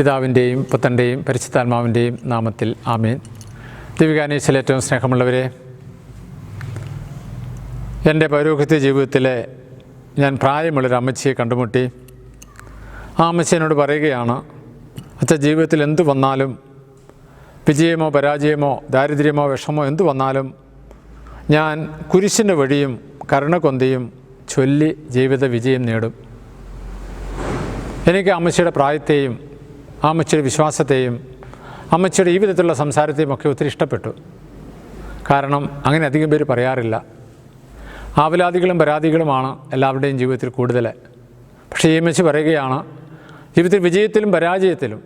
പിതാവിൻ്റെയും പുത്രൻ്റെയും പരിശുദ്ധാത്മാവിൻ്റെയും നാമത്തിൽ ആമേൻ. ദിവ്യകാനീശയിൽ ഏറ്റവും സ്നേഹമുള്ളവരെ, എൻ്റെ പൗരോഹിത്യ ജീവിതത്തിലെ ഞാൻ പ്രായമുള്ളൊരു അമ്മച്ചിയെ കണ്ടുമുട്ടി. ആ അമ്മച്ചി എന്നോട് പറയുകയാണ്, അച്ഛാ, ജീവിതത്തിൽ എന്തു വന്നാലും, വിജയമോ പരാജയമോ ദാരിദ്ര്യമോ വിഷമോ എന്തു വന്നാലും ഞാൻ കുരിശിൻ്റെ വഴിയും കരുണക്കൊന്തയും ചൊല്ലി ജീവിത വിജയം നേടും. എനിക്ക് അമ്മച്ചിയുടെ പ്രായത്തെയും അമ്മച്ചിയുടെ വിശ്വാസത്തെയും അമ്മച്ചിയുടെ ഈ വിധത്തിലുള്ള സംസാരത്തെയും ഒക്കെ ഒത്തിരി ഇഷ്ടപ്പെട്ടു. കാരണം അങ്ങനെ അധികം പേര് പറയാറില്ല. ആവലാദികളും പരാതികളുമാണ് എല്ലാവരുടെയും ജീവിതത്തിൽ കൂടുതൽ. പക്ഷേ ഈ അമ്മച്ചി പറയുകയാണ്, ജീവിതത്തിൽ വിജയത്തിലും പരാജയത്തിലും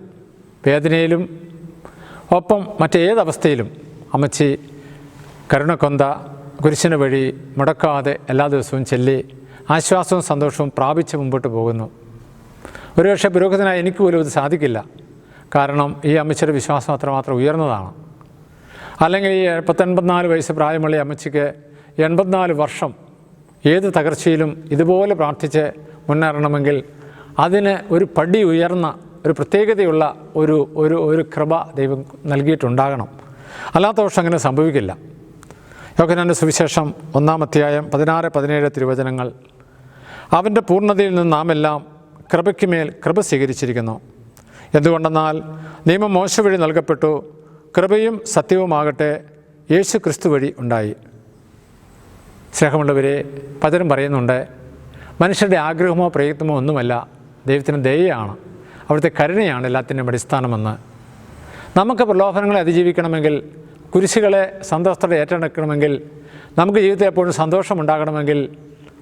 വേദനയിലും ഒപ്പം മറ്റേതവസ്ഥയിലും അമ്മച്ചി കരുണക്കൊന്ത കുരിശിന് വഴി മുടക്കാതെ എല്ലാ ദിവസവും ചൊല്ലി ആശ്വാസവും സന്തോഷവും പ്രാപിച്ച് മുമ്പോട്ട് പോകുന്നു. ഒരുപക്ഷെ പുരോഹിതനായി എനിക്ക് പോലും ഇത് സാധിക്കില്ല. കാരണം ഈ അമ്മച്ചിയുടെ വിശ്വാസം അത്രമാത്രം ഉയർന്നതാണ്. അല്ലെങ്കിൽ ഈ 84 വയസ്സ് പ്രായമുള്ള അമ്മച്ചിക്ക് 84 വർഷം ഏത് തകർച്ചയിലും ഇതുപോലെ പ്രാർത്ഥിച്ച് മുന്നേറണമെങ്കിൽ അതിന് ഒരു പടി ഉയർന്ന ഒരു പ്രത്യേകതയുള്ള ഒരു കൃപ ദൈവം നൽകിയിട്ടുണ്ടാകണം. അല്ലാത്ത പക്ഷം അങ്ങനെ സംഭവിക്കില്ല. യോഹന്നാന്റെ സുവിശേഷം 1-ാം അധ്യായം 16-17 തിരുവചനങ്ങൾ, അവൻ്റെ പൂർണ്ണതയിൽ നിന്ന് നാം എല്ലാം കൃപയ്ക്ക് മേൽ കൃപ സ്വീകരിച്ചിരിക്കുന്നു. എന്തുകൊണ്ടെന്നാൽ നിയമം മോശ വഴി നൽകപ്പെട്ടു, കൃപയും സത്യവുമാകട്ടെ യേശു ക്രിസ്തു വഴി ഉണ്ടായി. സ്നേഹമുള്ളവരെ, പലരും പറയുന്നുണ്ട്, മനുഷ്യരുടെ ആഗ്രഹമോ പ്രയത്നമോ ഒന്നുമല്ല, ദൈവത്തിന് ദയയാണ്, അവിടുത്തെ കരുണയാണ് എല്ലാത്തിൻ്റെയും അടിസ്ഥാനമെന്ന്. നമുക്ക് പ്രലോഭനങ്ങളെ അതിജീവിക്കണമെങ്കിൽ, കുരിശുകളെ സന്തോഷത്തോടെ ഏറ്റെടുക്കണമെങ്കിൽ, നമുക്ക് ജീവിതത്തിൽ എപ്പോഴും സന്തോഷമുണ്ടാകണമെങ്കിൽ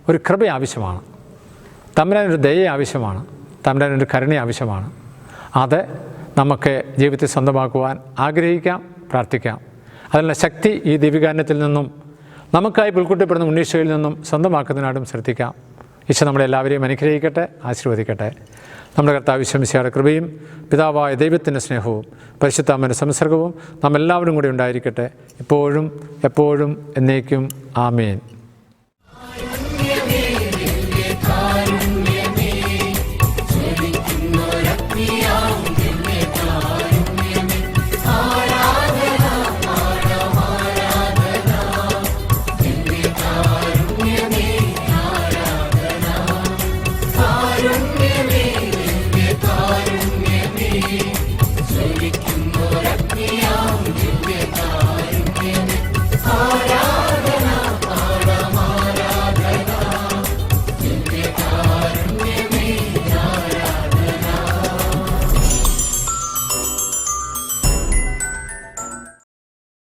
ഒരു കൃപ ആവശ്യമാണ്. തമ്പുരാനൊരു ദയ ആവശ്യമാണ്, തമ്പുരാനൊരു കരുണ ആവശ്യമാണ്. അത് നമുക്ക് ജീവിതത്തിൽ സ്വന്തമാക്കുവാൻ ആഗ്രഹിക്കാം, പ്രാർത്ഥിക്കാം. അതിനുള്ള ശക്തി ഈ ദിവ്യകാരുണ്യത്തിൽ നിന്നും നമുക്കായി പുൽക്കുട്ടിപ്പെടുന്ന ഉണ്ണീശോയിൽ നിന്നും സ്വന്തമാക്കുന്നതിനായിട്ടും ശ്രദ്ധിക്കാം. ഈശോ നമ്മളെല്ലാവരെയും അനുഗ്രഹിക്കട്ടെ, ആശീർവദിക്കട്ടെ. നമ്മുടെ കർത്താവ് യേശു മിശിഹായുടെ കൃപയും പിതാവായ ദൈവത്തിൻ്റെ സ്നേഹവും പരിശുദ്ധാത്മാവിൻ്റെ സംസർഗവും നാം എല്ലാവരും കൂടി ഉണ്ടായിരിക്കട്ടെ, ഇപ്പോഴും എപ്പോഴും എന്നേക്കും. ആമേൻ.